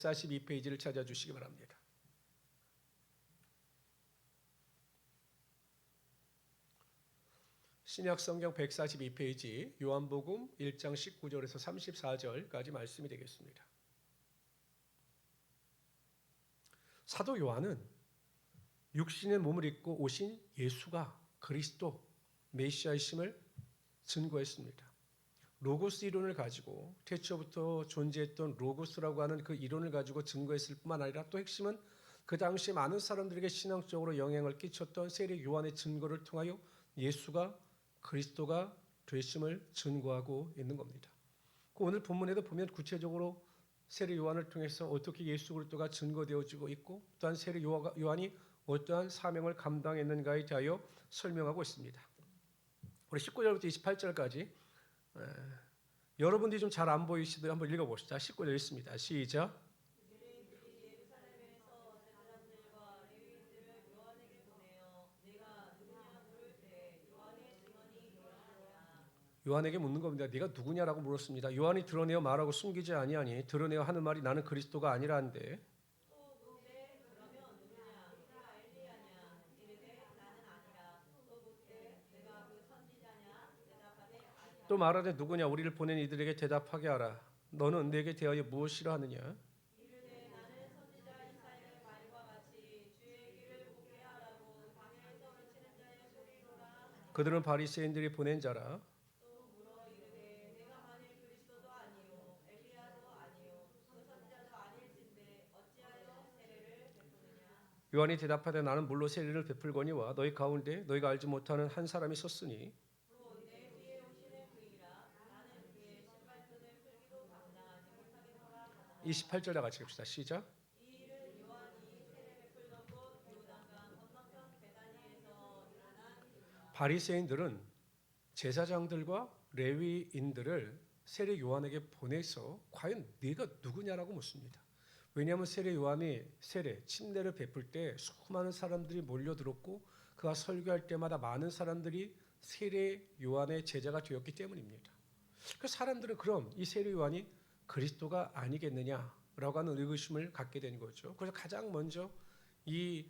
42페이지를 찾아주시기 바랍니다. 신약성경 142페이지 요한복음 1장 19절에서 34절까지 말씀이 되겠습니다. 사도 요한은 육신의 몸을 입고 오신 예수가 그리스도 메시아이심을 증거했습니다. 로고스 이론을 가지고 태초부터 존재했던 로고스라고 하는 그 이론을 가지고 증거했을 뿐만 아니라 또 핵심은 그 당시 많은 사람들에게 신앙적으로 영향을 끼쳤던 세례 요한의 증거를 통하여 예수가 그리스도가 되심을 증거하고 있는 겁니다. 오늘 본문에도 보면 구체적으로 세례 요한을 통해서 어떻게 예수 그리스도가 증거되어지고 있고 또한 세례 요한이 어떠한 사명을 감당했는가에 대하여 설명하고 있습니다. 우리 19절부터 28절까지 여러분들이 좀 잘 안 보이시도록 한번 읽어봅시다. 19절 읽습니다. 시작. 요한에게 묻는 겁니다. 네가 누구냐라고 물었습니다. 요한이 드러내어 말하고 숨기지 아니하니 드러내어 하는 말이 나는 그리스도가 아니라는데 또 말하되 누구냐 우리를 보낸 이들에게 대답하게 하라. 너는 내게 대하여 무엇이라 하느냐? 그들은 바리새인들이 보낸 자라. 요한이 대답하되 나는 물로 세례를 베풀거니와 너희 가운데 너희가 알지 못하는 한 사람이 섰으니 28절에 같이 봅시다. 시작. 바리새인들은 제사장들과 레위인들을 세례 요한에게 보내서 과연 네가 누구냐라고 묻습니다. 왜냐하면 세례 요한이 침례를 베풀 때 수많은 사람들이 몰려들었고 그가 설교할 때마다 많은 사람들이 세례 요한의 제자가 되었기 때문입니다. 그 사람들은 그럼 이 세례 요한이 그리스도가 아니겠느냐라고 하는 의구심을 갖게 된 거죠. 그래서 가장 먼저 이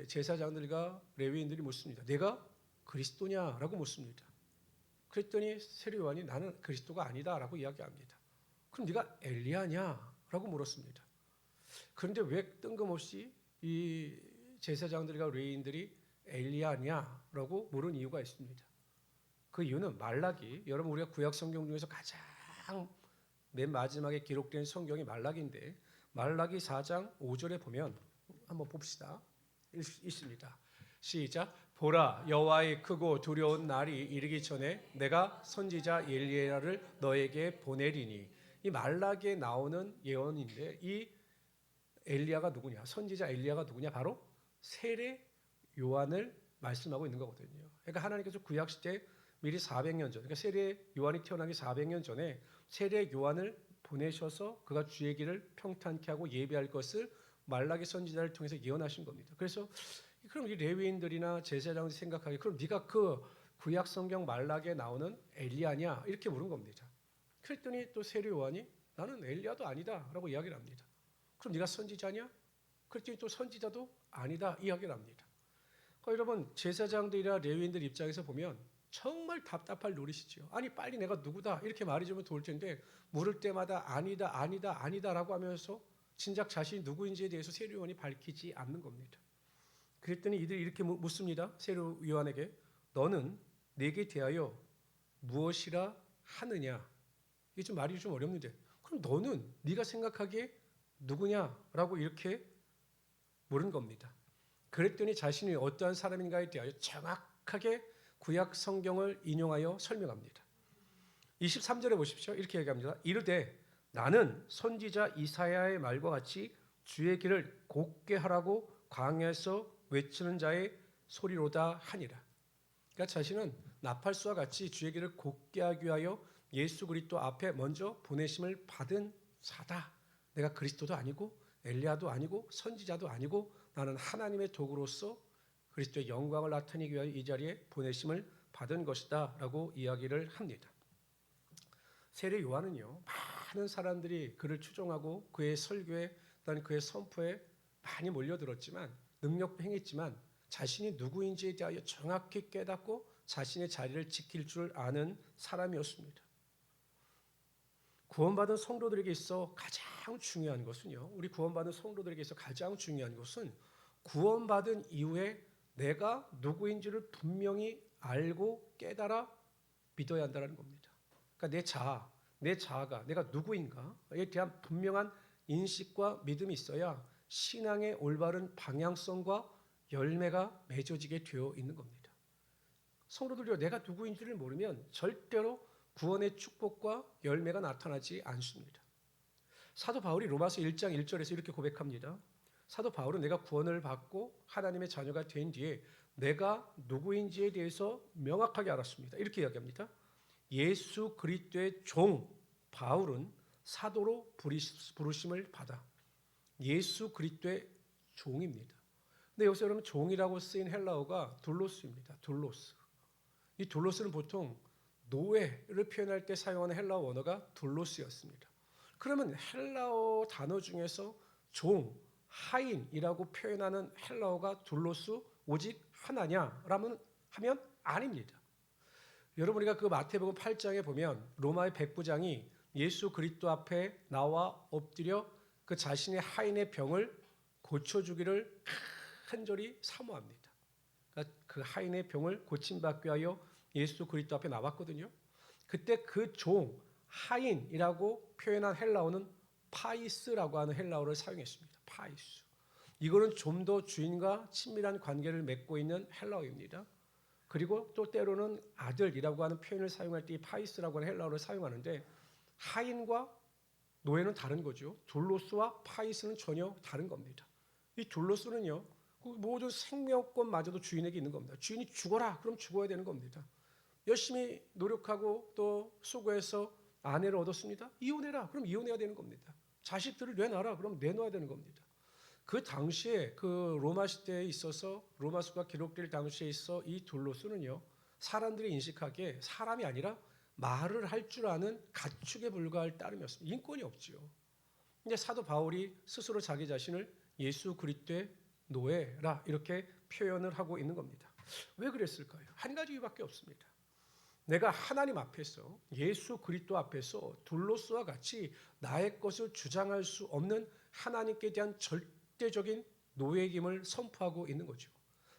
제사장들과 레위인들이 묻습니다. 내가 그리스도냐라고 묻습니다. 그랬더니 세례 요한이 나는 그리스도가 아니다라고 이야기합니다. 그럼 네가 엘리야냐라고 물었습니다. 그런데 왜 뜬금없이 이 제사장들과 레위인들이 엘리야냐라고 물은 이유가 있습니다. 그 이유는 말라기, 여러분 우리가 구약 성경 중에서 가장 맨 마지막에 기록된 성경이 말라기인데 말라기 4장 5절에 보면 한번 봅시다. 있습니다. 시작. 보라 여호와의 크고 두려운 날이 이르기 전에 내가 선지자 엘리야를 너에게 보내리니. 이 말라기에 나오는 예언인데 이 엘리야가 누구냐? 선지자 엘리야가 누구냐? 바로 세례 요한을 말씀하고 있는 거거든요. 그러니까 하나님께서 구약 시대 미리 400년 전, 그러니까 세례 요한이 태어나기 400년 전에 세례 요한을 보내셔서 그가 주의 길을 평탄케 하고 예비할 것을 말라기 선지자를 통해서 예언하신 겁니다. 그래서 그럼 이 레위인들이나 제사장들이 생각하기 그럼 네가 그 구약 성경 말라기에 나오는 엘리야냐 이렇게 물은 겁니다. 그랬더니 또 세례 요한이 나는 엘리야도 아니다라고 이야기를 합니다. 그럼 네가 선지자냐? 그랬더니 또 선지자도 아니다 이야기를 합니다. 여러분 제사장들이나 레위인들 입장에서 보면 정말 답답할 노릇이죠. 아니 빨리 내가 누구다 이렇게 말해주면 좋을 텐데 물을 때마다 아니다라고 하면서 진작 자신이 누구인지에 대해서 세례 요한이 밝히지 않는 겁니다. 그랬더니 이들이 이렇게 묻습니다. 세례 요한에게 너는 내게 대하여 무엇이라 하느냐? 이게 좀 말이 좀 어렵는데 그럼 너는 네가 생각하기에 누구냐라고 이렇게 물은 겁니다. 그랬더니 자신이 어떠한 사람인가에 대하여 정확하게 구약 성경을 인용하여 설명합니다. 23절에 보십시오. 이렇게 얘기합니다. 이르되 나는 선지자 이사야의 말과 같이 주의 길을 곱게 하라고 광야에서 외치는 자의 소리로다 하니라. 그러니까 자신은 나팔수와 같이 주의 길을 곱게 하기 위하여 예수 그리스도 앞에 먼저 보내심을 받은 자다. 내가 그리스도도 아니고 엘리야도 아니고 선지자도 아니고 나는 하나님의 도구로서 그리스도의 영광을 나타내기 위하여 이 자리에 보내심을 받은 것이다 라고 이야기를 합니다. 세례 요한은요 많은 사람들이 그를 추종하고 그의 설교에 어떤 그의 선포에 많이 몰려들었지만 능력도 행했지만 자신이 누구인지에 대하여 정확히 깨닫고 자신의 자리를 지킬 줄 아는 사람이었습니다. 구원받은 성도들에게 있어 가장 중요한 것은요. 우리 구원받은 성도들에게 있어 가장 중요한 것은 구원받은 이후에 내가 누구인지를 분명히 알고 깨달아 믿어야 한다는 겁니다. 그러니까 내 자아가 내가 누구인가에 대한 분명한 인식과 믿음이 있어야 신앙의 올바른 방향성과 열매가 맺어지게 되어 있는 겁니다. 성도들이요, 내가 누구인지를 모르면 절대로 구원의 축복과 열매가 나타나지 않습니다. 사도 바울이 로마서 1장 1절에서 이렇게 고백합니다. 사도 바울은 내가 구원을 받고 하나님의 자녀가 된 뒤에 내가 누구인지에 대해서 명확하게 알았습니다. 이렇게 이야기합니다. 예수 그리스도의 종 바울은 사도로 부르심을 받아 예수 그리스도의 종입니다. 근데 여기서 여러분 종이라고 쓰인 헬라어가 둘로스입니다. 둘로스. 이 둘로스는 보통 노예를 표현할 때 사용하는 헬라어 원어가 둘로스였습니다. 그러면 헬라어 단어 중에서 종, 하인이라고 표현하는 헬라어가 둘로스 오직 하나냐라면 하면 아닙니다. 여러분 우리가 그 마태복음 8장에 보면 로마의 백부장이 예수 그리스도 앞에 나와 엎드려 그 자신의 하인의 병을 고쳐주기를 간절히 사모합니다. 그러니까 그 하인의 병을 고침받기 위하여 예수 그리스도 앞에 나왔거든요. 그때 그 종, 하인이라고 표현한 헬라어는 파이스라고 하는 헬라어를 사용했습니다. 파이스. 이거는 좀 더 주인과 친밀한 관계를 맺고 있는 헬라어입니다. 그리고 또 때로는 아들이라고 하는 표현을 사용할 때 이 파이스라고 하는 헬라어를 사용하는데 하인과 노예는 다른 거죠. 둘로스와 파이스는 전혀 다른 겁니다. 이 둘로스는요, 그 모든 생명권마저도 주인에게 있는 겁니다. 주인이 죽어라, 그럼 죽어야 되는 겁니다. 열심히 노력하고 또 수고해서 아내를 얻었습니다. 이혼해라, 그럼 이혼해야 되는 겁니다. 자식들을 내놔라, 그럼 내놔야 되는 겁니다. 그 당시에 그 로마 시대에 있어서 로마서가 기록될 당시에 있어 이 둘로스는요, 사람들이 인식하기에 사람이 아니라 말을 할 줄 아는 가축에 불과할 따름이었습니다. 인권이 없지요. 이제 사도 바울이 스스로 자기 자신을 예수 그리스도의 노예라 이렇게 표현을 하고 있는 겁니다. 왜 그랬을까요? 한 가지 이유밖에 없습니다. 내가 하나님 앞에서 예수 그리스도 앞에서 둘로스와 같이 나의 것을 주장할 수 없는 하나님께 대한 절대적인 노예임을 선포하고 있는 거죠.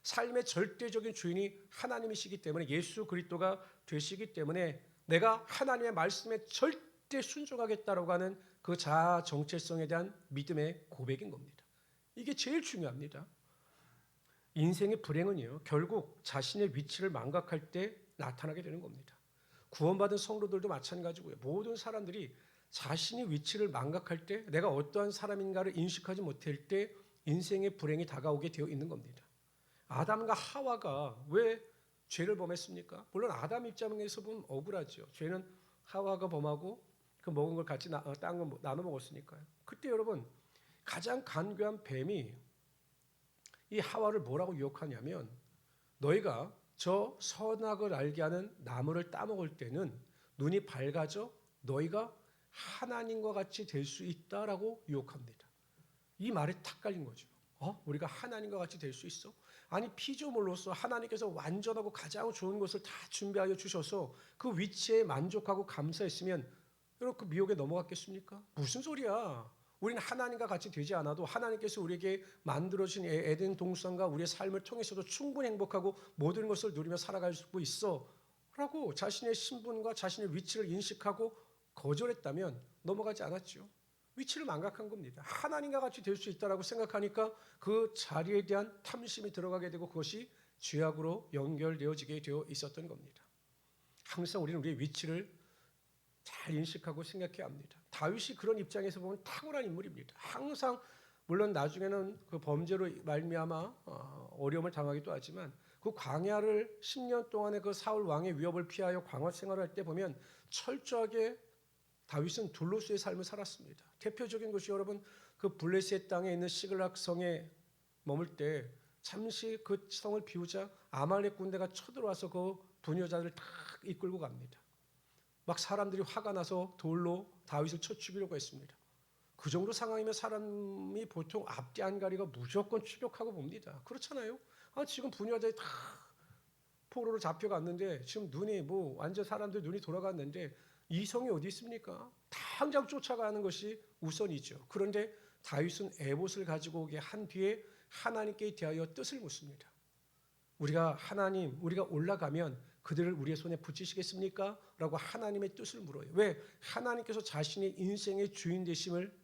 삶의 절대적인 주인이 하나님이시기 때문에 예수 그리스도가 되시기 때문에 내가 하나님의 말씀에 절대 순종하겠다라고 하는 그 자아 정체성에 대한 믿음의 고백인 겁니다. 이게 제일 중요합니다. 인생의 불행은요, 결국 자신의 위치를 망각할 때 나타나게 되는 겁니다. 구원받은 성도들도 마찬가지고요. 모든 사람들이 자신의 위치를 망각할 때 내가 어떠한 사람인가를 인식하지 못할 때 인생의 불행이 다가오게 되어 있는 겁니다. 아담과 하와가 왜 죄를 범했습니까? 물론 아담 입장에서 보면 억울하죠. 죄는 하와가 범하고 그 먹은 걸 같이 딴 거 나눠 먹었으니까요. 그때 여러분 가장 간교한 뱀이 이 하와를 뭐라고 유혹하냐면 너희가 저 선악을 알게 하는 나무를 따먹을 때는 눈이 밝아져 너희가 하나님과 같이 될 수 있다라고 유혹합니다. 이 말에 탁 깔린 거죠. 우리가 하나님과 같이 될 수 있어? 아니 피조물로서 하나님께서 완전하고 가장 좋은 것을 다 준비하여 주셔서 그 위치에 만족하고 감사했으면 여러분 그 미혹에 넘어갔겠습니까? 무슨 소리야? 우리는 하나님과 같이 되지 않아도 하나님께서 우리에게 만들어진 에덴 동산과 우리의 삶을 통해서도 충분히 행복하고 모든 것을 누리며 살아갈 수 있어 라고 자신의 신분과 자신의 위치를 인식하고 거절했다면 넘어가지 않았죠. 위치를 망각한 겁니다. 하나님과 같이 될 수 있다고 생각하니까 그 자리에 대한 탐심이 들어가게 되고 그것이 죄악으로 연결되어지게 되어 있었던 겁니다. 항상 우리는 우리의 위치를 잘 인식하고 생각해야 합니다. 다윗이 그런 입장에서 보면 탁월한 인물입니다. 항상 물론 나중에는 그 범죄로 말미암아 어려움을 당하기도 하지만 그 광야를 10년 동안의 그 사울 왕의 위협을 피하여 광야 생활을 할 때 보면 철저하게 다윗은 둘로스의 삶을 살았습니다. 대표적인 것이 여러분 그 블레셋 땅에 있는 시글락 성에 머물 때 잠시 그 성을 비우자 아말렉 군대가 쳐들어와서 그 부녀자들을 다 이끌고 갑니다. 막 사람들이 화가 나서 돌로 다윗을 쳐 죽이려고 했습니다. 그 정도 상황이면 사람이 보통 앞뒤 안 가리고 무조건 추격하고 봅니다. 그렇잖아요. 지금 분야자들이 다 포로로 잡혀갔는데 지금 눈이 완전 사람들 눈이 돌아갔는데 이성이 어디 있습니까? 당장 쫓아가는 것이 우선이죠. 그런데 다윗은 에봇을 가지고 오게 한 뒤에 하나님께 대하여 뜻을 묻습니다. 우리가 올라가면 그들을 우리의 손에 붙이시겠습니까? 라고 하나님의 뜻을 물어요. 왜? 하나님께서 자신의 인생의 주인 되심을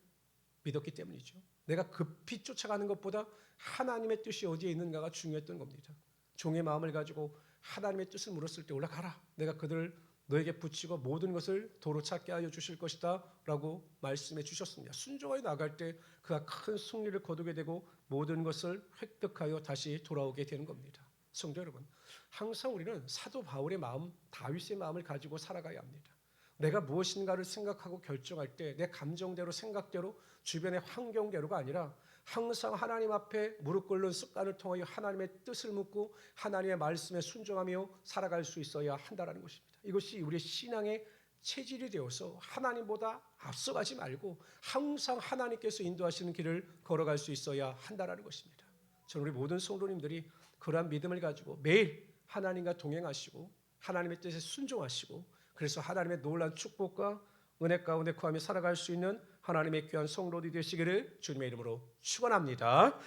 믿었기 때문이죠. 내가 급히 쫓아가는 것보다 하나님의 뜻이 어디에 있는가가 중요했던 겁니다. 종의 마음을 가지고 하나님의 뜻을 물었을 때 올라가라. 내가 그들을 너에게 붙이고 모든 것을 도로 찾게 하여 주실 것이다 라고 말씀해 주셨습니다. 순종하여 나갈 때 그가 큰 승리를 거두게 되고 모든 것을 획득하여 다시 돌아오게 되는 겁니다. 성도 여러분, 항상 우리는 사도 바울의 마음, 다윗의 마음을 가지고 살아가야 합니다. 내가 무엇인가를 생각하고 결정할 때 내 감정대로 생각대로 주변의 환경대로가 아니라 항상 하나님 앞에 무릎 꿇는 습관을 통하여 하나님의 뜻을 묻고 하나님의 말씀에 순종하며 살아갈 수 있어야 한다는 것입니다. 이것이 우리의 신앙의 체질이 되어서 하나님보다 앞서가지 말고 항상 하나님께서 인도하시는 길을 걸어갈 수 있어야 한다는 것입니다. 저는 우리 모든 성도님들이 그러한 믿음을 가지고 매일 하나님과 동행하시고 하나님의 뜻에 순종하시고 그래서 하나님의 놀라운 축복과 은혜 가운데 거하며 살아갈 수 있는 하나님의 귀한 성도들이 되시기를 주님의 이름으로 축원합니다.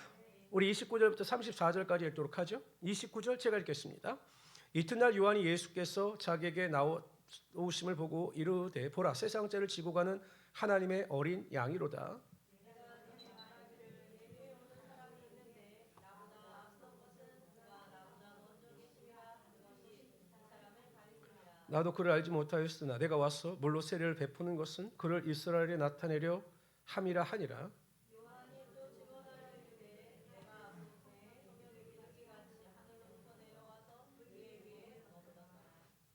우리 29절부터 34절까지 읽도록 하죠. 29절 제가 읽겠습니다. 이튿날 요한이 예수께서 자기에게 나오심을 보고 이르되 보라 세상죄를 지고 가는 하나님의 어린 양이로다. 나도 그를 알지 못하였으나 내가 와서 물로 세례를 베푸는 것은 그를 이스라엘에 나타내려 함이라 하니라.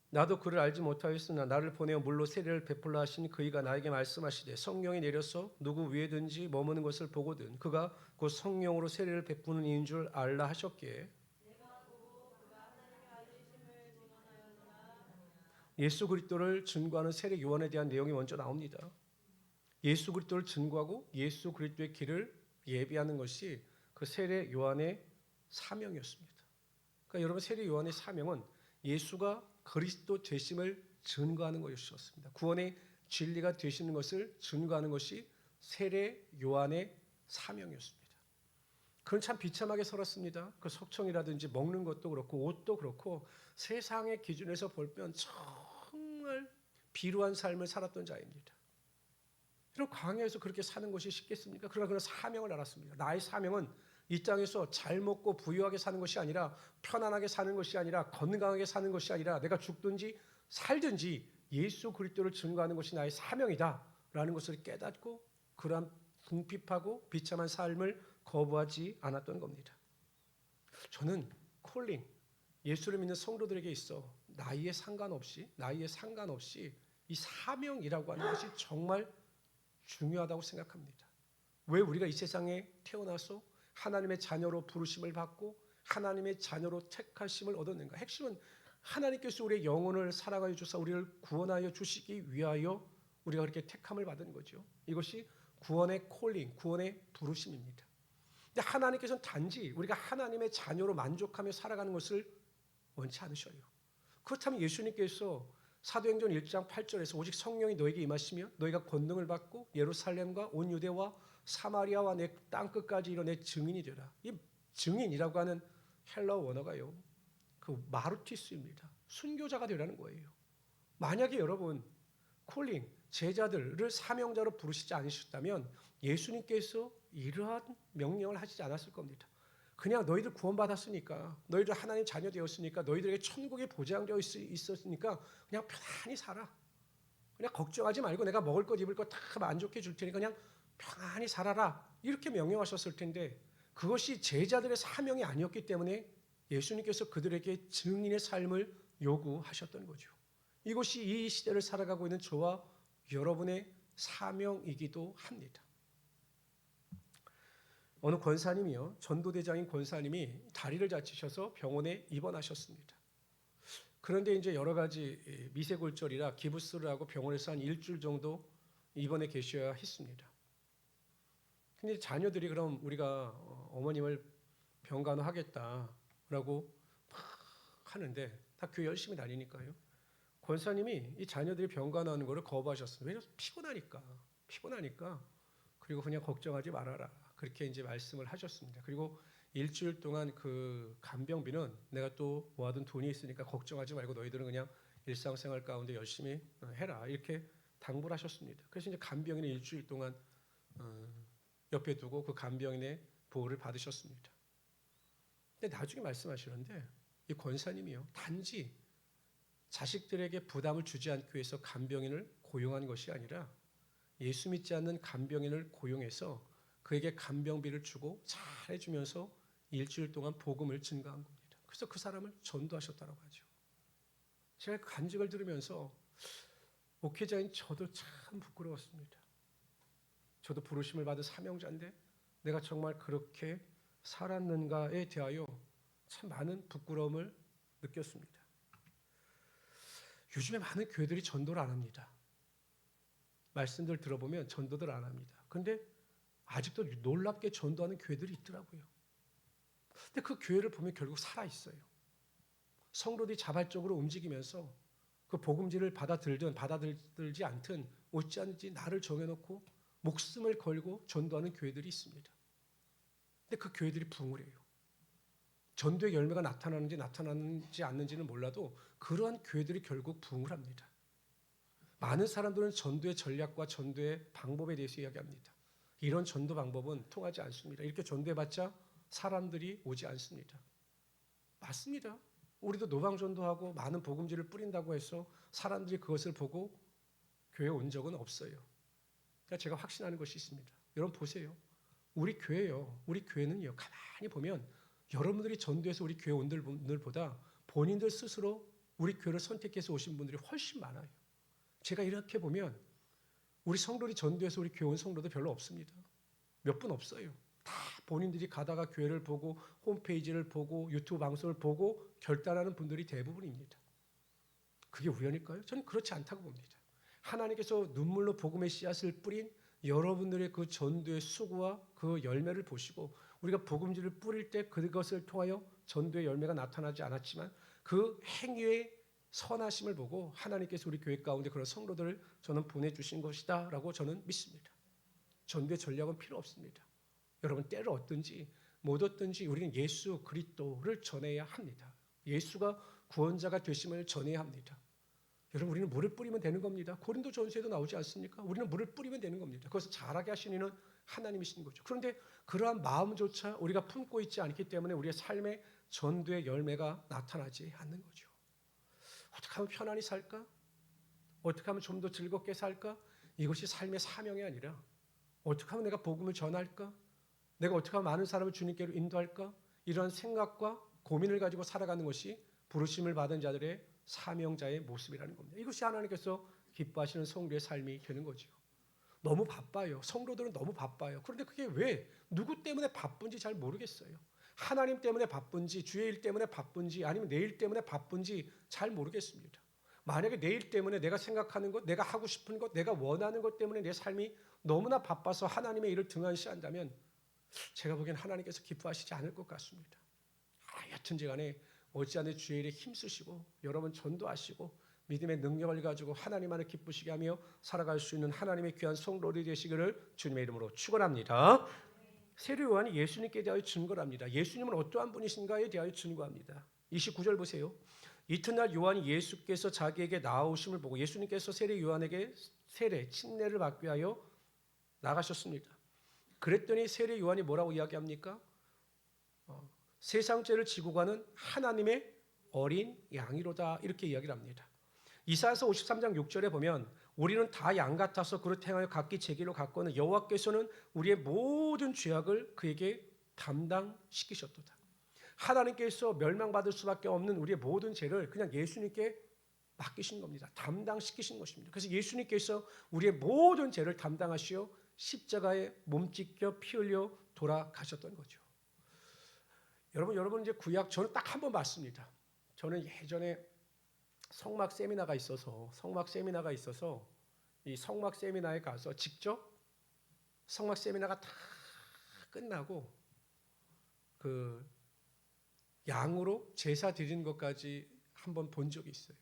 나도 그를 알지 못하였으나 나를 보내어 물로 세례를 베풀라 하신 그이가 나에게 말씀하시되 성령이 내려서 누구 위에든지 머무는 것을 보거든 그가 곧 성령으로 세례를 베푸는 이인 줄 알라 하셨기에 예수 그리스도를 증거하는 세례 요한에 대한 내용이 먼저 나옵니다. 예수 그리스도를 증거하고 예수 그리스도의 길을 예비하는 것이 그 세례 요한의 사명이었습니다. 그러니까 여러분 세례 요한의 사명은 예수가 그리스도 되심을 증거하는 것이었습니다. 구원의 진리가 되시는 것을 증거하는 것이 세례 요한의 사명이었습니다. 그는 참 비참하게 살았습니다. 그 석청이라든지 먹는 것도 그렇고 옷도 그렇고 세상의 기준에서 볼면 정말 비루한 삶을 살았던 자입니다. 이런 광야에서 그렇게 사는 것이 쉽겠습니까? 그러나 그는 사명을 알았습니다. 나의 사명은 이 땅에서 잘 먹고 부유하게 사는 것이 아니라 편안하게 사는 것이 아니라 건강하게 사는 것이 아니라 내가 죽든지 살든지 예수 그리스도를 증거하는 것이 나의 사명이다 라는 것을 깨닫고 그러한 궁핍하고 비참한 삶을 거부하지 않았던 겁니다. 저는 콜링, 예수를 믿는 성도들에게 있어 나이에 상관없이 이 사명이라고 하는 것이 정말 중요하다고 생각합니다. 왜 우리가 이 세상에 태어나서 하나님의 자녀로 부르심을 받고 하나님의 자녀로 택하심을 얻었는가? 핵심은 하나님께서 우리의 영혼을 사랑하여 주사 우리를 구원하여 주시기 위하여 우리가 그렇게 택함을 받은 거죠. 이것이 구원의 콜링, 구원의 부르심입니다. 근데 하나님께서는 단지 우리가 하나님의 자녀로 만족하며 살아가는 것을 원치 않으셔요. 그렇다면 예수님께서 사도행전 1장 8절에서 오직 성령이 너에게 임하시며 너희가 권능을 받고 예루살렘과 온 유대와 사마리아와 내 땅끝까지 이르러 내 증인이 되라. 이 증인이라고 하는 헬라어 원어가요. 그 마르티스입니다. 순교자가 되라는 거예요. 만약에 여러분 콜링 제자들을 사명자로 부르시지 않으셨다면 예수님께서 이러한 명령을 하시지 않았을 겁니다. 그냥 너희들 구원받았으니까 너희들 하나님 자녀 되었으니까 너희들에게 천국이 보장되어 있었으니까 그냥 편안히 살아. 그냥 걱정하지 말고 내가 먹을 것 입을 것 다 만족해 줄 테니까 그냥 편안히 살아라. 이렇게 명령하셨을 텐데 그것이 제자들의 사명이 아니었기 때문에 예수님께서 그들에게 증인의 삶을 요구하셨던 거죠. 이것이 이 시대를 살아가고 있는 저와 여러분의 사명이기도 합니다. 어느 권사님이요, 전도대장인 권사님이 다리를 다치셔서 병원에 입원하셨습니다. 그런데 이제 여러 가지 미세골절이라 기부스를 하고 병원에서 한 일주일 정도 입원해 계셔야 했습니다. 근데 자녀들이 그럼 우리가 어머님을 병간호하겠다라고 막 하는데 다 교회 열심히 다니니까요. 권사님이 이 자녀들이 병간호하는 거를 거부하셨어요. 왜냐면 피곤하니까. 그리고 그냥 걱정하지 말아라. 그렇게 이제 말씀을 하셨습니다. 그리고 일주일 동안 그 간병비는 내가 또 모아둔 돈이 있으니까 걱정하지 말고 너희들은 그냥 일상생활 가운데 열심히 해라. 이렇게 당부를 하셨습니다. 그래서 이제 간병인은 일주일 동안 옆에 두고 그 간병인의 보호를 받으셨습니다. 근데 나중에 말씀하시는데 이 권사님이요. 단지 자식들에게 부담을 주지 않기 위해서 간병인을 고용한 것이 아니라 예수 믿지 않는 간병인을 고용해서 그에게 간병비를 주고 잘해주면서 일주일 동안 복음을 증가한 겁니다. 그래서 그 사람을 전도하셨다고 하죠. 제가 그 간증을 들으면서 목회자인 저도 참 부끄러웠습니다. 저도 부르심을 받은 사명자인데 내가 정말 그렇게 살았는가에 대하여 참 많은 부끄러움을 느꼈습니다. 요즘에 많은 교회들이 전도를 안 합니다. 말씀들 들어보면 전도들 안 합니다. 그런데 아직도 놀랍게 전도하는 교회들이 있더라고요. 근데 그 교회를 보면 결국 살아있어요. 성도들이 자발적으로 움직이면서 그 복음지를 받아들든 받아들지 않든 어찌하는지 나를 정해놓고 목숨을 걸고 전도하는 교회들이 있습니다. 근데 그 교회들이 붕을 해요. 전도의 열매가 나타나는지 나타나지 않는지는 몰라도 그러한 교회들이 결국 붕을 합니다. 많은 사람들은 전도의 전략과 전도의 방법에 대해서 이야기합니다. 이런 전도 방법은 통하지 않습니다. 이렇게 전도해봤자 사람들이 오지 않습니다. 맞습니다. 우리도 노방전도하고 많은 복음지를 뿌린다고 해서 사람들이 그것을 보고 교회에 온 적은 없어요. 그러니까 제가 확신하는 것이 있습니다. 여러분 보세요. 우리 교회요. 우리 교회는요. 가만히 보면 여러분들이 전도해서 우리 교회 온 분들보다 본인들 스스로 우리 교회를 선택해서 오신 분들이 훨씬 많아요. 제가 이렇게 보면 우리 성도들이 전도해서 우리 교회 온 성도도 별로 없습니다. 몇 분 없어요. 다 본인들이 가다가 교회를 보고 홈페이지를 보고 유튜브 방송을 보고 결단하는 분들이 대부분입니다. 그게 우연일까요? 저는 그렇지 않다고 봅니다. 하나님께서 눈물로 복음의 씨앗을 뿌린 여러분들의 그 전도의 수고와 그 열매를 보시고 우리가 복음지를 뿌릴 때 그것을 통하여 전도의 열매가 나타나지 않았지만 그 행위의 선하심을 보고 하나님께서 우리 교회 가운데 그런 성도들을 저는 보내주신 것이다 라고 저는 믿습니다. 전도의 전략은 필요 없습니다. 여러분 때를 얻든지 못 얻든지 우리는 예수 그리스도를 전해야 합니다. 예수가 구원자가 되심을 전해야 합니다. 여러분 우리는 물을 뿌리면 되는 겁니다. 고린도전서에도 나오지 않습니까? 우리는 물을 뿌리면 되는 겁니다. 그것을 잘하게 하시는 이는 하나님이신 거죠. 그런데 그러한 마음조차 우리가 품고 있지 않기 때문에 우리의 삶의 전도의 열매가 나타나지 않는 거죠. 어떻게 하면 편안히 살까? 어떻게 하면 좀 더 즐겁게 살까? 이것이 삶의 사명이 아니라 어떻게 하면 내가 복음을 전할까? 내가 어떻게 하면 많은 사람을 주님께로 인도할까? 이런 생각과 고민을 가지고 살아가는 것이 부르심을 받은 자들의 사명자의 모습이라는 겁니다. 이것이 하나님께서 기뻐하시는 성도의 삶이 되는 거죠. 너무 바빠요. 성도들은 너무 바빠요. 그런데 그게 왜 누구 때문에 바쁜지 잘 모르겠어요. 하나님 때문에 바쁜지 주의 일 때문에 바쁜지 아니면 내 일 때문에 바쁜지 잘 모르겠습니다. 만약에 내 일 때문에 내가 생각하는 것, 내가 하고 싶은 것, 내가 원하는 것 때문에 내 삶이 너무나 바빠서 하나님의 일을 등한시한다면 제가 보기엔 하나님께서 기뻐하시지 않을 것 같습니다. 하여튼지 간에 어찌하든 주의 일에 힘쓰시고 여러분 전도하시고 믿음의 능력을 가지고 하나님 안에 기쁘시게 하며 살아갈 수 있는 하나님의 귀한 성도들이 되시기를 주님의 이름으로 축원합니다. 세례 요한이 예수님께 대하여 증거를 합니다. 예수님은 어떠한 분이신가에 대하여 증거합니다. 29절 보세요. 이튿날 요한이 예수께서 자기에게 나아오심을 보고 예수님께서 세례 요한에게 침례를 받기 위하여 나가셨습니다. 그랬더니 세례 요한이 뭐라고 이야기합니까? 세상 죄를 지고 가는 하나님의 어린 양이로다 이렇게 이야기를 합니다. 이사야서 53장 6절에 보면 우리는 다 양 같아서 그릇 행하여 각기 제 길로 갔거늘 여호와께서는 우리의 모든 죄악을 그에게 담당시키셨도다. 하나님께서 멸망받을 수밖에 없는 우리의 모든 죄를 그냥 예수님께 맡기신 겁니다. 담당시키신 것입니다. 그래서 예수님께서 우리의 모든 죄를 담당하시어 십자가에 몸찢겨 피 흘려 돌아가셨던 거죠. 여러분 이제 구약 저는 딱 한 번 봤습니다. 저는 예전에 성막 세미나가 있어서 이 성막 세미나에 가서 직접 성막 세미나가 다 끝나고 그 양으로 제사 드리는 것까지 한번 본 적이 있어요.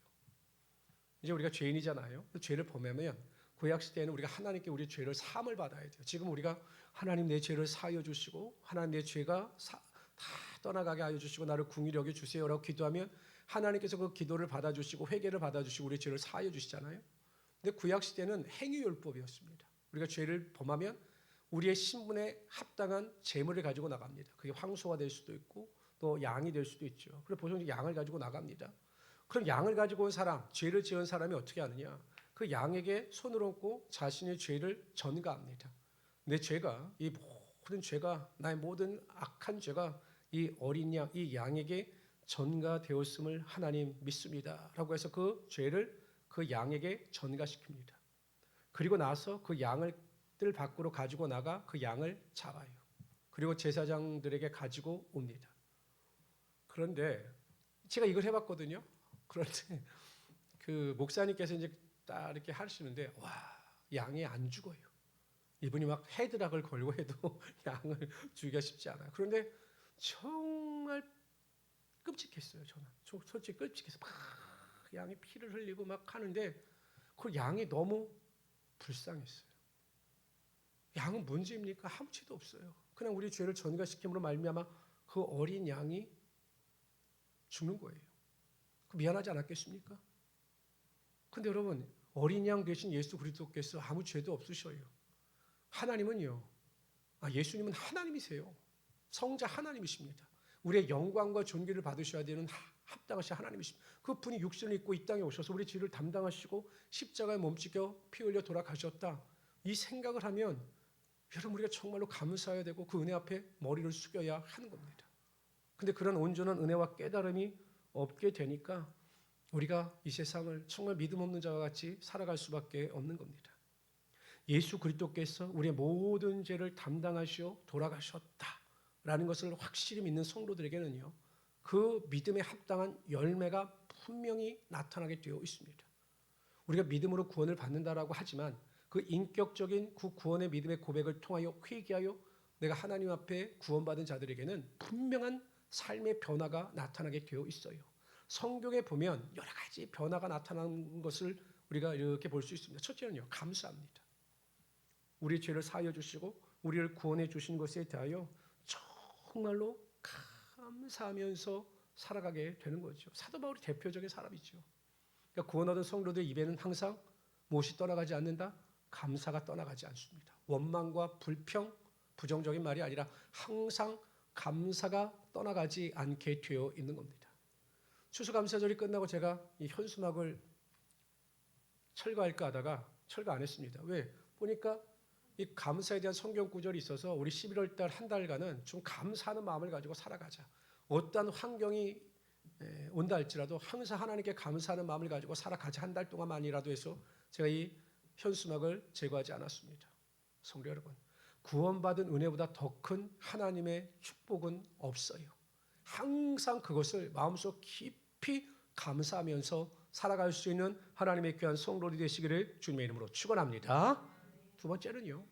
이제 우리가 죄인이잖아요. 죄를 범하면 구약 시대에는 우리가 하나님께 우리 죄를 사함을 받아야 돼요. 지금 우리가 하나님 내 죄를 사하여 주시고 하나님 내 죄가 다 떠나가게 하여 주시고 나를 긍휼히 여겨 주세요라고 기도하면 하나님께서 그 기도를 받아주시고 회개를 받아주시고 우리 죄를 사하여 주시잖아요. 근데 구약 시대는 행위율법이었습니다. 우리가 죄를 범하면 우리의 신분에 합당한 재물을 가지고 나갑니다. 그게 황소가 될 수도 있고 또 양이 될 수도 있죠. 그래서 보통 양을 가지고 나갑니다. 그럼 양을 가지고 온 사람, 죄를 지은 사람이 어떻게 하느냐? 그 양에게 손을 얹고 자신의 죄를 전가합니다. 내 죄가, 이 모든 죄가, 나의 모든 악한 죄가 이 어린 양, 이 양에게 전가되었음을 하나님 믿습니다. 라고 해서 그 죄를 그 양에게 전가시킵니다. 그리고 나서 그 양을 뜰 밖으로 가지고 나가 그 양을 잡아요. 그리고 제사장들에게 가지고 옵니다. 그런데 제가 이걸 해봤거든요. 그런데 그 목사님께서 이제 딱 이렇게 하시는데 와, 양이 안 죽어요. 이분이 막 헤드락을 걸고 해도 양을 죽이기가 쉽지 않아요. 그런데 정말 끔찍했어요. 저는 솔직히 끔찍해서 막 양이 피를 흘리고 막 하는데 그 양이 너무 불쌍했어요. 양은 문제입니까? 아무 죄도 없어요. 그냥 우리 죄를 전가시킴으로 말미암아 그 어린 양이 죽는 거예요. 미안하지 않았겠습니까? 근데 여러분, 어린 양 대신 예수 그리스도께서 아무 죄도 없으셔요. 하나님은요, 예수님은 하나님이세요. 성자 하나님이십니다. 우리의 영광과 존귀를 받으셔야 되는 합당하신 하나님이십니다. 그분이 육신을 입고 이 땅에 오셔서 우리 죄를 담당하시고 십자가에 몸찍여 피 흘려 돌아가셨다. 이 생각을 하면 여러분 우리가 정말로 감사해야 되고 그 은혜 앞에 머리를 숙여야 하는 겁니다. 근데 그런 온전한 은혜와 깨달음이 없게 되니까 우리가 이 세상을 정말 믿음 없는 자와 같이 살아갈 수밖에 없는 겁니다. 예수 그리스도께서 우리의 모든 죄를 담당하시어 돌아가셨다라는 것을 확실히 믿는 성도들에게는요, 그 믿음에 합당한 열매가 분명히 나타나게 되어 있습니다. 우리가 믿음으로 구원을 받는다라고 하지만 그 인격적인 그 구원의 믿음의 고백을 통하여 회개하여 내가 하나님 앞에 구원받은 자들에게는 분명한 삶의 변화가 나타나게 되어 있어요. 성경에 보면 여러 가지 변화가 나타나는 것을 우리가 이렇게 볼 수 있습니다. 첫째는요, 감사합니다. 우리 죄를 사하여 주시고 우리를 구원해 주신 것에 대하여 정말로 감사하면서 살아가게 되는 거죠. 사도 바울이 대표적인 사람이죠. 그러니까 구원 얻은 성도들 입에는 항상 무엇이 떠나가지 않는다? 감사가 떠나가지 않습니다. 원망과 불평, 부정적인 말이 아니라 항상 감사가 떠나가지 않게 되어 있는 겁니다. 추수감사절이 끝나고 제가 이 현수막을 철거할까 하다가 철거 안 했습니다. 왜? 보니까 이 감사에 대한 성경 구절이 있어서 우리 11월 달 한 달간은 좀 감사하는 마음을 가지고 살아가자. 어떠한 환경이 온다 할지라도 항상 하나님께 감사하는 마음을 가지고 살아가자. 한 달 동안만이라도 해서 제가 이 현수막을 제거하지 않았습니다. 성도 여러분, 구원받은 은혜보다 더 큰 하나님의 축복은 없어요. 항상 그것을 마음속 깊이 감사하면서 살아갈 수 있는 하나님의 귀한 성도들이 되시기를 주님의 이름으로 축원합니다. 두 번째는요,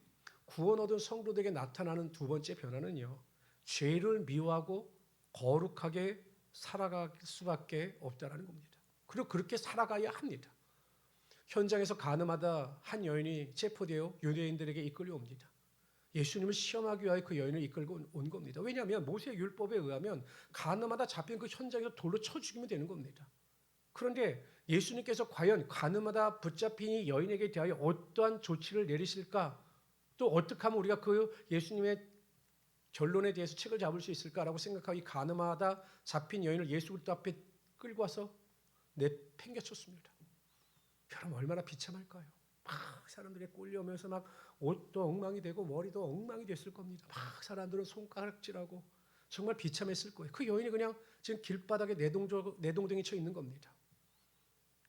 구원 얻은 성도들에게 나타나는 두 번째 변화는요, 죄를 미워하고 거룩하게 살아갈 수밖에 없다는 겁니다. 그리고 그렇게 살아가야 합니다. 현장에서 가늠하다 한 여인이 체포되어 유대인들에게 이끌려옵니다. 예수님을 시험하기 위하여 그 여인을 이끌고 온 겁니다. 왜냐하면 모세 율법에 의하면 가늠하다 잡힌 그 현장에서 돌로 쳐 죽이면 되는 겁니다. 그런데 예수님께서 과연 가늠하다 붙잡힌 이 여인에게 대하여 어떠한 조치를 내리실까? 또 어떻게 하면 우리가 그 예수님의 결론에 대해서 책을 잡을 수 있을까라고 생각하고 이 가늠하다 잡힌 여인을 예수 그리스도 앞에 끌고 와서 내팽개쳤습니다. 여러분 얼마나 비참할까요? 막 사람들이 꼴려오면서 막 옷도 엉망이 되고 머리도 엉망이 됐을 겁니다. 막 사람들은 손가락질하고 정말 비참했을 거예요. 그 여인이 그냥 지금 길바닥에 내동댕이 쳐 있는 겁니다.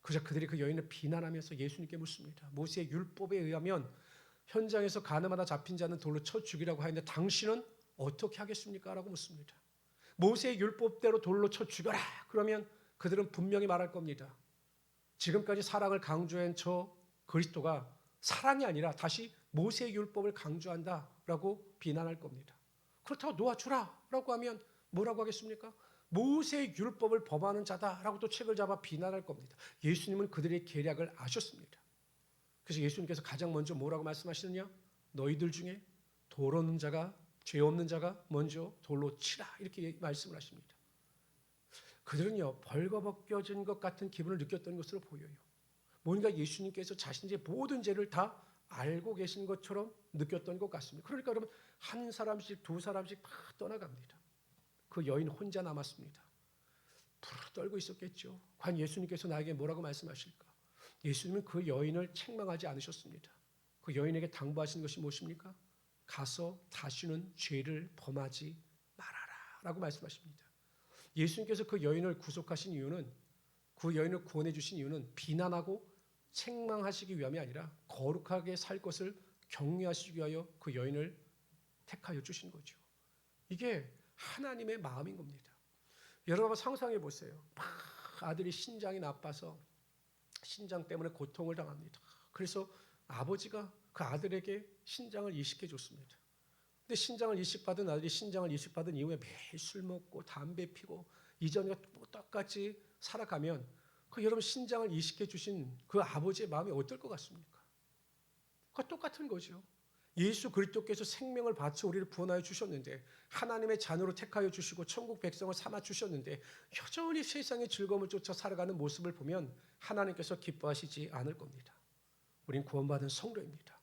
그저 그들이 그 여인을 비난하면서 예수님께 묻습니다. 모세의 율법에 의하면 현장에서 가늠하다 잡힌 자는 돌로 쳐 죽이라고 하는데 당신은 어떻게 하겠습니까? 라고 묻습니다. 모세의 율법대로 돌로 쳐 죽여라. 그러면 그들은 분명히 말할 겁니다. 지금까지 사랑을 강조한 저 그리스도가 사랑이 아니라 다시 모세의 율법을 강조한다라고 비난할 겁니다. 그렇다고 놓아주라라고 하면 뭐라고 하겠습니까? 모세의 율법을 범하는 자다라고 또 책을 잡아 비난할 겁니다. 예수님은 그들의 계략을 아셨습니다. 그래서 예수님께서 가장 먼저 뭐라고 말씀하시느냐? 너희들 중에 돌 없는 자가, 죄 없는 자가 먼저 돌로 치라, 이렇게 말씀을 하십니다. 그들은요, 벌거벗겨진 것 같은 기분을 느꼈던 것으로 보여요. 뭔가 예수님께서 자신의 모든 죄를 다 알고 계신 것처럼 느꼈던 것 같습니다. 그러니까 여러분, 한 사람씩 두 사람씩 다 떠나갑니다. 그 여인 혼자 남았습니다. 부르르 떨고 있었겠죠. 과연 예수님께서 나에게 뭐라고 말씀하실까? 예수님은 그 여인을 책망하지 않으셨습니다. 그 여인에게 당부하신 것이 무엇입니까? 가서 다시는 죄를 범하지 말아라 라고 말씀하십니다. 예수님께서 그 여인을 구속하신 이유는, 그 여인을 구원해 주신 이유는 비난하고 책망하시기 위함이 아니라 거룩하게 살 것을 격려하시기 위하여 그 여인을 택하여 주신 거죠. 이게 하나님의 마음인 겁니다. 여러분 한번 상상해 보세요. 막 아들이 신장이 나빠서 신장 때문에 고통을 당합니다. 그래서 아버지가 그 아들에게 신장을 이식해 줬습니다. 근데 신장을 이식받은 아들이 신장을 이식받은 이후에 매일 술 먹고 담배 피고 이전과 똑같이 살아가면 그 여러분 신장을 이식해 주신 그 아버지의 마음이 어떨 것 같습니까? 그거 똑같은 거죠. 예수 그리스도께서 생명을 바쳐 우리를 구원하여 주셨는데, 하나님의 자녀로 택하여 주시고 천국 백성을 삼아 주셨는데 여전히 세상의 즐거움을 쫓아 살아가는 모습을 보면 하나님께서 기뻐하시지 않을 겁니다. 우린 구원받은 성도입니다.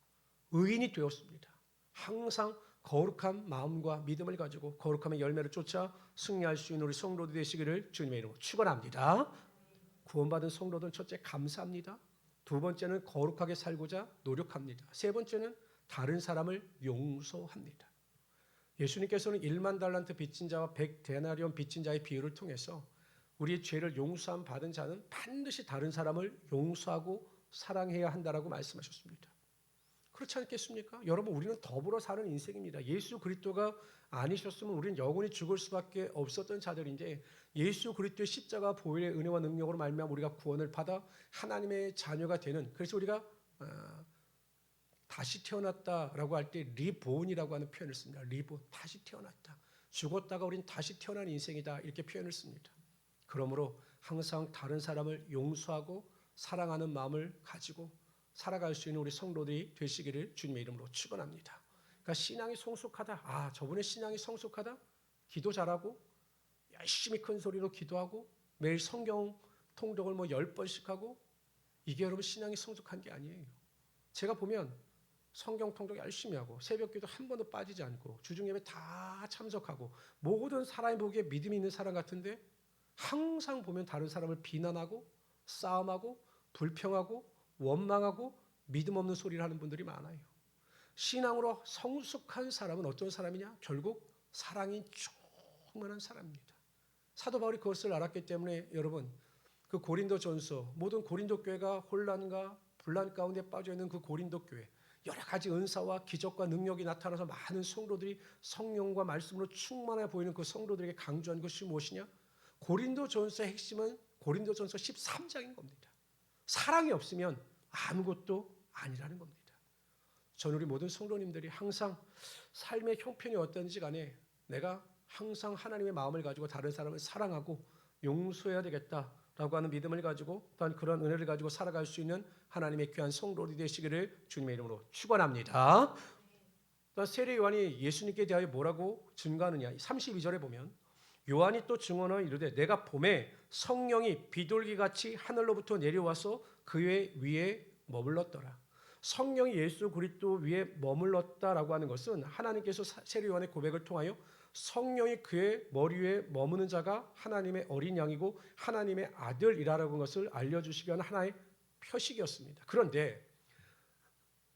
의인이 되었습니다. 항상 거룩한 마음과 믿음을 가지고 거룩함의 열매를 쫓아 승리할 수 있는 우리 성도들 되시기를 주님의 이름으로 축원합니다. 구원받은 성도들은 첫째 감사합니다. 두 번째는 거룩하게 살고자 노력합니다. 세 번째는 다른 사람을 용서합니다. 예수님께서는 1만 달란트 빚진 자와 100데나리온 빚진 자의 비유를 통해서 우리의 죄를 용서함 받은 자는 반드시 다른 사람을 용서하고 사랑해야 한다라고 말씀하셨습니다. 그렇지 않겠습니까? 여러분, 우리는 더불어 사는 인생입니다. 예수 그리스도가 아니셨으면 우리는 영원히 죽을 수밖에 없었던 자들인데, 예수 그리스도의 십자가 보혈의 은혜와 능력으로 말미암아 우리가 구원을 받아 하나님의 자녀가 되는, 그래서 우리가 다시 태어났다라고 할 때 리본이라고 하는 표현을 씁니다. 리본, 다시 태어났다. 죽었다가 우린 다시 태어난 인생이다, 이렇게 표현을 씁니다. 그러므로 항상 다른 사람을 용서하고 사랑하는 마음을 가지고 살아갈 수 있는 우리 성도들이 되시기를 주님의 이름으로 축원합니다. 그러니까 신앙이 성숙하다. 저분의 신앙이 성숙하다. 기도 잘하고 열심히 큰 소리로 기도하고 매일 성경 통독을 10번씩 하고, 이게 여러분 신앙이 성숙한 게 아니에요. 제가 보면 성경 통독 열심히 하고 새벽기도 한 번도 빠지지 않고 주중예배 다 참석하고 모든 사람이 보기에 믿음이 있는 사람 같은데, 항상 보면 다른 사람을 비난하고 싸움하고 불평하고 원망하고 믿음 없는 소리를 하는 분들이 많아요. 신앙으로 성숙한 사람은 어떤 사람이냐? 결국 사랑이 충만한 사람입니다. 사도 바울이 그것을 알았기 때문에 여러분, 그 고린도전서, 모든 고린도 교회가 혼란과 분란 가운데 빠져 있는 그 고린도 교회, 여러 가지 은사와 기적과 능력이 나타나서 많은 성도들이 성령과 말씀으로 충만해 보이는 그 성도들에게 강조한 것이 무엇이냐? 고린도전서의 핵심은 고린도전서 13장인 겁니다. 사랑이 없으면 아무것도 아니라는 겁니다. 저는 우리 모든 성도님들이 항상 삶의 형편이 어떤지 간에 내가 항상 하나님의 마음을 가지고 다른 사람을 사랑하고 용서해야 되겠다라고 하는 믿음을 가지고, 또한 그런 은혜를 가지고 살아갈 수 있는 하나님의 귀한 성도들이 되시기를 주님의 이름으로 축원합니다. 세례 요한이 예수님께 대하여 뭐라고 증거하느냐? 32절에 보면 요한이 또 증언하여 이르되 내가 봄에 성령이 비둘기같이 하늘로부터 내려와서 그의 위에 머물렀더라. 성령이 예수 그리스도 위에 머물렀다라고 하는 것은 하나님께서 세례 요한의 고백을 통하여 성령이 그의 머리 위에 머무는 자가 하나님의 어린 양이고 하나님의 아들이라는 것을 알려주시기 위한 하나의 표식이었습니다. 그런데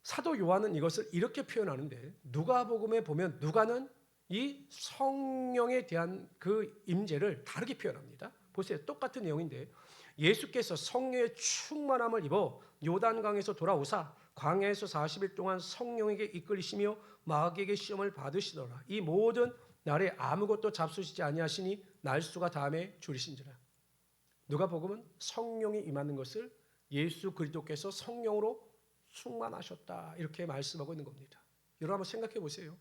사도 요한은 이것을 이렇게 표현하는데, 누가복음에 보면 누가는 이 성령에 대한 그 임재를 다르게 표현합니다. 보세요. 똑같은 내용인데, 예수께서 성령의 충만함을 입어 요단강에서 돌아오사 광야에서 40일 동안 성령에게 이끌리시며 마귀에게 시험을 받으시더라. 이 모든 날에 아무것도 잡수시지 아니하시니 날수가 다음에 줄이신지라. 누가복음은 성령이 임하는 것을 예수 그리스도께서 성령으로 충만하셨다, 이렇게 말씀하고 있는 겁니다. 여러분 한번 생각해 보세요.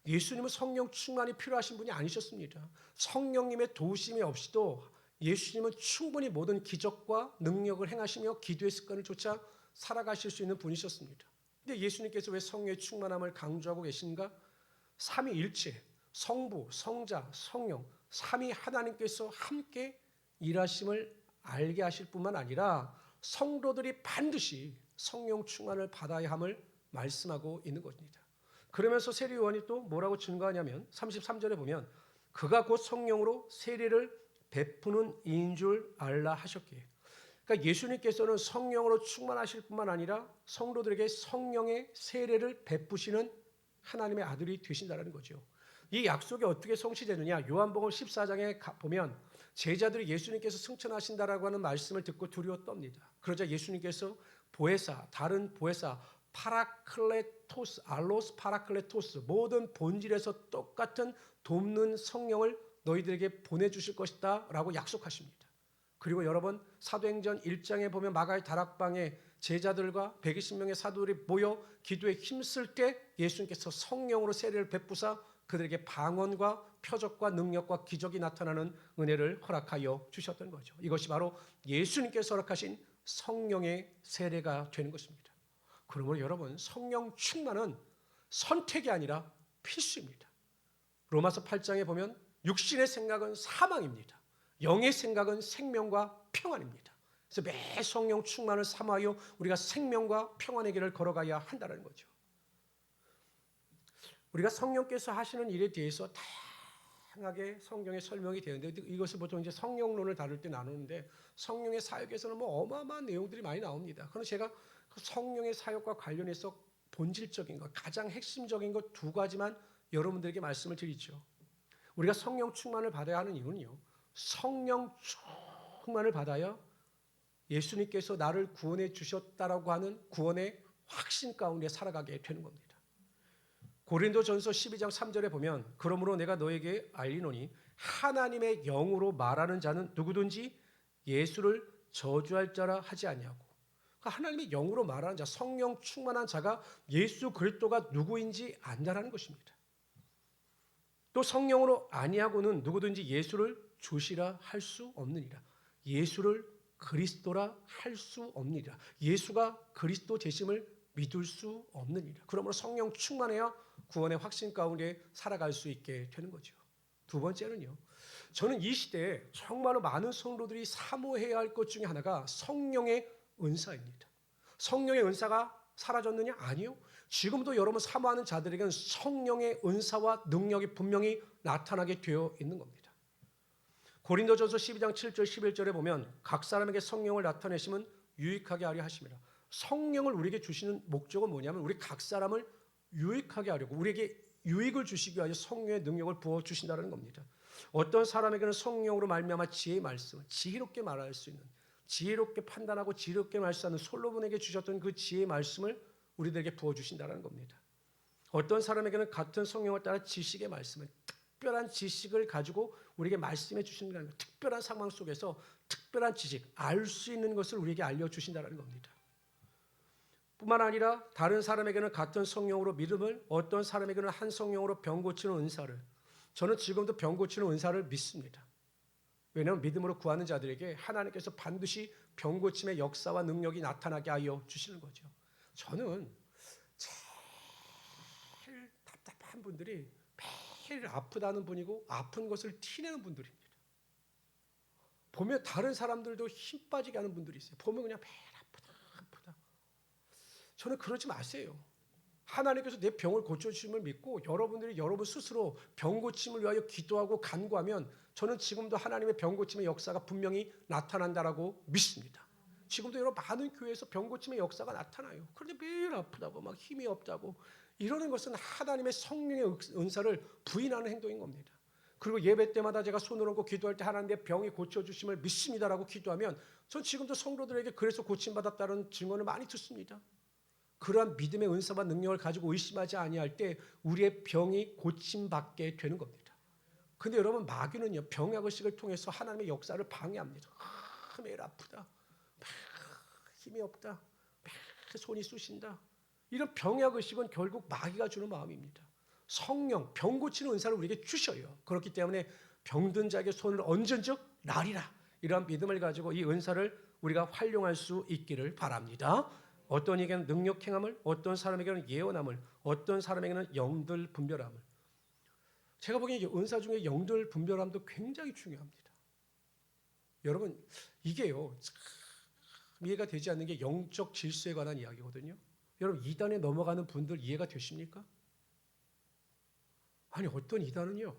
예수님은 성령 충만이 필요하신 분이 아니셨습니다. 성령님의 도우심이 없이도 예수님은 충분히 모든 기적과 능력을 행하시며 기도의 습관을 쫓아 살아가실 수 있는 분이셨습니다. 근데 예수님께서 왜 성령의 충만함을 강조하고 계신가? 삼위일체, 성부, 성자, 성령, 삼위 하나님께서 함께 일하심을 알게 하실 뿐만 아니라 성도들이 반드시 성령 충만을 받아야 함을 말씀하고 있는 것입니다. 그러면서 세례 요한이 또 뭐라고 증거하냐면 33절에 보면 그가 곧 성령으로 세례를 베푸는 이인 줄 알라 하셨기에, 그러니까 예수님께서는 성령으로 충만하실 뿐만 아니라 성도들에게 성령의 세례를 베푸시는 하나님의 아들이 되신다는 거죠. 이 약속이 어떻게 성취되느냐? 요한복음 14장에 보면 제자들이 예수님께서 승천하신다라고 하는 말씀을 듣고 두려워 떱니다. 그러자 예수님께서 보혜사, 다른 보혜사, 파라클레토스, 알로스 파라클레토스, 모든 본질에서 똑같은 돕는 성령을 너희들에게 보내주실 것이다 라고 약속하십니다. 그리고 여러분 사도행전 1장에 보면 마가의 다락방에 제자들과 120명의 사도들이 모여 기도에 힘쓸 때 예수님께서 성령으로 세례를 베푸사 그들에게 방언과 표적과 능력과 기적이 나타나는 은혜를 허락하여 주셨던 거죠. 이것이 바로 예수님께서 허락하신 성령의 세례가 되는 것입니다. 그러므로 여러분 성령 충만은 선택이 아니라 필수입니다. 로마서 8장에 보면 육신의 생각은 사망입니다. 영의 생각은 생명과 평안입니다. 그래서 매 성령 충만을 삼하여 우리가 생명과 평안의 길을 걸어가야 한다는 거죠. 우리가 성령께서 하시는 일에 대해서 다양하게 성경에 설명이 되는데 이것을 보통 이제 성령론을 다룰 때 나누는데 성령의 사역에서는 뭐 어마어마한 내용들이 많이 나옵니다. 그럼 제가 그 성령의 사역과 관련해서 본질적인 것, 가장 핵심적인 것 두 가지만 여러분들에게 말씀을 드리죠. 우리가 성령 충만을 받아야 하는 이유는요. 성령 충만을 받아야 예수님께서 나를 구원해 주셨다라고 하는 구원의 확신 가운데 살아가게 되는 겁니다. 고린도전서 12장 3절에 보면 그러므로 내가 너에게 알리노니 하나님의 영으로 말하는 자는 누구든지 예수를 저주할 자라 하지 아니하고, 그러니까 하나님의 영으로 말하는 자, 성령 충만한 자가 예수 그리스도가 누구인지 안다라는 것입니다. 또 성령으로 아니하고는 누구든지 예수를 주시라 할 수 없느니라. 예수를 그리스도라 할 수 없느니라. 예수가 그리스도 되심을 믿을 수 없느니라. 그러므로 성령 충만해야 구원의 확신 가운데 살아갈 수 있게 되는 거죠. 두 번째는요. 저는 이 시대에 정말로 많은 성도들이 사모해야 할 것 중에 하나가 성령의 은사입니다. 성령의 은사가 사라졌느냐? 아니요. 지금도 여러분 사모하는 자들에게는 성령의 은사와 능력이 분명히 나타나게 되어 있는 겁니다. 고린도전서 12장 7절 11절에 보면 각 사람에게 성령을 나타내심은 유익하게 하려 하심이라. 성령을 우리에게 주시는 목적은 뭐냐면 우리 각 사람을 유익하게 하려고, 우리에게 유익을 주시기 위하여 성령의 능력을 부어 주신다는 겁니다. 어떤 사람에게는 성령으로 말미암아 지혜의 말씀을 지혜롭게 말할 수 있는, 지혜롭게 판단하고 지혜롭게 말씀하는 솔로몬에게 주셨던 그 지혜의 말씀을 우리들에게 부어 주신다는 겁니다. 어떤 사람에게는 같은 성령을 따라 지식의 말씀을, 특별한 지식을 가지고 우리에게 말씀해 주신다는 것, 특별한 상황 속에서 특별한 지식, 알 수 있는 것을 우리에게 알려주신다는 겁니다. 뿐만 아니라 다른 사람에게는 같은 성령으로 믿음을, 어떤 사람에게는 한 성령으로 병 고치는 은사를, 저는 지금도 병 고치는 은사를 믿습니다. 왜냐하면 믿음으로 구하는 자들에게 하나님께서 반드시 병 고침의 역사와 능력이 나타나게 하여 주시는 거죠. 저는 제일 답답한 분들이 매일 아프다는 분이고 아픈 것을 티내는 분들입니다. 보면 다른 사람들도 힘 빠지게 하는 분들이 있어요. 보면 그냥 매일 아프다. 저는 그러지 마세요. 하나님께서 내 병을 고쳐주심을 믿고 여러분들이 여러분 스스로 병 고침을 위하여 기도하고 간구하면 저는 지금도 하나님의 병 고침의 역사가 분명히 나타난다라고 믿습니다. 지금도 여러 많은 교회에서 병 고침의 역사가 나타나요. 그런데 매일 아프다고 막 힘이 없다고 이러는 것은 하나님의 성령의 은사를 부인하는 행동인 겁니다. 그리고 예배 때마다 제가 손을 얹고 기도할 때 하나님 내 병이 고쳐주심을 믿습니다라고 기도하면 전 지금도 성도들에게 그래서 고침받았다는 증언을 많이 듣습니다. 그러한 믿음의 은사와 능력을 가지고 의심하지 아니할 때 우리의 병이 고침받게 되는 겁니다. 근데 여러분 마귀는요 병약의식을 통해서 하나님의 역사를 방해합니다. 매일 아프다, 힘이 없다, 손이 쑤신다. 이런 병약의식은 결국 마귀가 주는 마음입니다. 성령, 병 고치는 은사를 우리에게 주셔요. 그렇기 때문에 병든 자에게 손을 얹은즉 나으리라. 이러한 믿음을 가지고 이 은사를 우리가 활용할 수 있기를 바랍니다. 어떤 이에게는 능력 행함을, 어떤 사람에게는 예언함을, 어떤 사람에게는 영들 분별함을. 제가 보기엔 은사 중에 영들 분별함도 굉장히 중요합니다. 여러분, 이게요, 참 이해가 되지 않는 게 영적 질서에 관한 이야기거든요. 여러분, 이단에 넘어가는 분들 이해가 되십니까? 아니, 어떤 이단은요,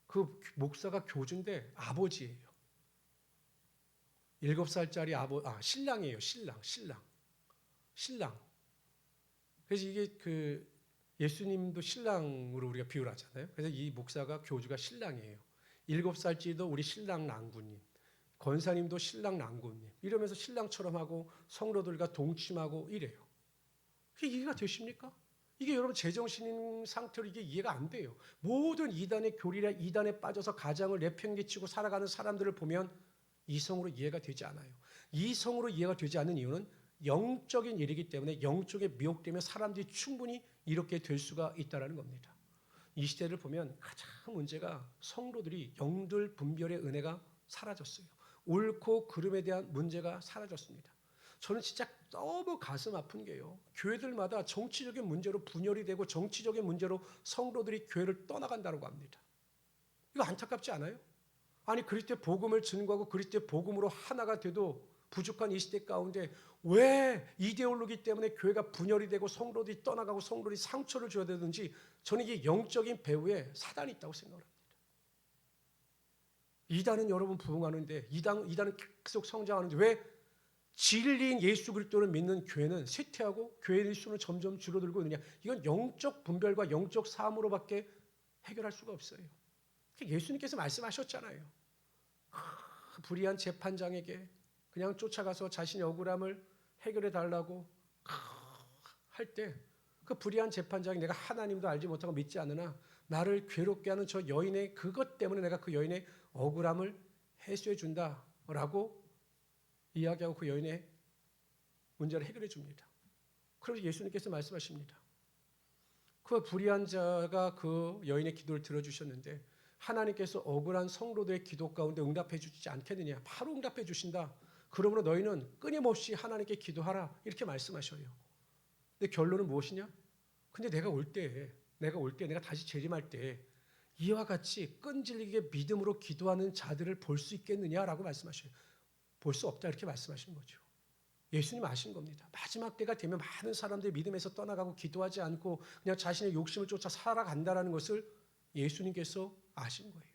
그 목사가 교주인데 아버지예요. 7살짜리 신랑이에요. 신랑. 그래서 이게 그 예수님도 신랑으로 우리가 비유를 하잖아요. 그래서 이 목사가 교주가 신랑이에요. 7살짜리도 우리 신랑 낭구님, 권사님도 신랑 낭구님 이러면서 신랑처럼 하고 성도들과 동침하고 이래요. 그게 이해가 되십니까? 이게 여러분 제정신 상태로 이게 이해가 안 돼요. 모든 이단의 교리라 이단에 빠져서 가장을 내팽개치고 살아가는 사람들을 보면 이성으로 이해가 되지 않아요. 이성으로 이해가 되지 않는 이유는 영적인 일이기 때문에 영적에 미혹되면 사람들이 충분히 이렇게 될 수가 있다는 겁니다. 이 시대를 보면 가장 문제가 성도들이 영들 분별의 은혜가 사라졌어요. 옳고 그름에 대한 문제가 사라졌습니다. 저는 진짜 너무 가슴 아픈 게요. 교회들마다 정치적인 문제로 분열이 되고 정치적인 문제로 성도들이 교회를 떠나간다고 합니다. 이거 안타깝지 않아요? 아니 그리스도의 복음을 증거하고 그리스도의 복음으로 하나가 돼도 부족한 이 시대 가운데 왜 이데올로기 때문에 교회가 분열이 되고 성도들이 떠나가고 성도들이 상처를 줘야 되는지 저는 이게 영적인 배후에 사단이 있다고 생각합니다. 이단은 여러분 부흥하는데 이단은 계속 성장하는데 왜 진리인 예수 그리스도를 믿는 교회는 쇠퇴하고 교회의 수는 점점 줄어들고 있느냐? 이건 영적 분별과 영적 사함으로밖에 해결할 수가 없어요. 예수님께서 말씀하셨잖아요. 불의한 재판장에게 그냥 쫓아가서 자신의 억울함을 해결해 달라고 할 때 그 불의한 재판장이 내가 하나님도 알지 못하고 믿지 않으나 나를 괴롭게 하는 저 여인의 그것 때문에 내가 그 여인의 억울함을 해소해 준다라고 이야기하고 그 여인의 문제를 해결해 줍니다. 그래서 예수님께서 말씀하십니다. 그 불의한 자가 그 여인의 기도를 들어주셨는데 하나님께서 억울한 성도들의 기도 가운데 응답해 주지 않겠느냐. 바로 응답해 주신다. 그러므로 너희는 끊임없이 하나님께 기도하라. 이렇게 말씀하셔요. 근데 결론은 무엇이냐? 근데 내가 다시 재림할 때 이와 같이 끈질기게 믿음으로 기도하는 자들을 볼 수 있겠느냐라고 말씀하셔요. 볼 수 없다 이렇게 말씀하시는 거죠. 예수님 아신 겁니다. 마지막 때가 되면 많은 사람들이 믿음에서 떠나가고 기도하지 않고 그냥 자신의 욕심을 쫓아 살아간다는 것을 예수님께서 아신 거예요.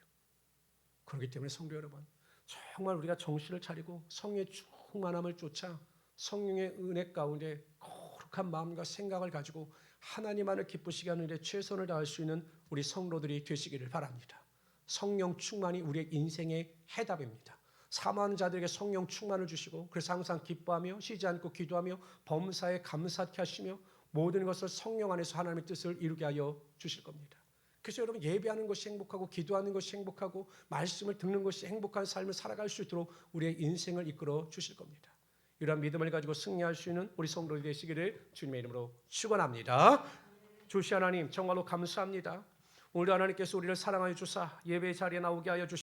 그렇기 때문에 성도 여러분, 정말 우리가 정신을 차리고 성령의 충만함을 쫓아 성령의 은혜 가운데 거룩한 마음과 생각을 가지고 하나님만을 기쁘시게 하는 일에 최선을 다할 수 있는 우리 성도들이 되시기를 바랍니다. 성령 충만이 우리의 인생의 해답입니다. 사모하는 자들에게 성령 충만을 주시고 그래서 항상 기뻐하며 쉬지 않고 기도하며 범사에 감사케 하시며 모든 것을 성령 안에서 하나님의 뜻을 이루게 하여 주실 겁니다. 그래서 여러분 예배하는 것이 행복하고 기도하는 것이 행복하고 말씀을 듣는 것이 행복한 삶을 살아갈 수 있도록 우리의 인생을 이끌어 주실 겁니다. 이러한 믿음을 가지고 승리할 수 있는 우리 성도들이 되시기를 주님의 이름으로 축원합니다. 주시 하나님 정말로 감사합니다. 오늘도 하나님께서 우리를 사랑하여 주사 예배 자리에 나오게 하여 주시옵소서.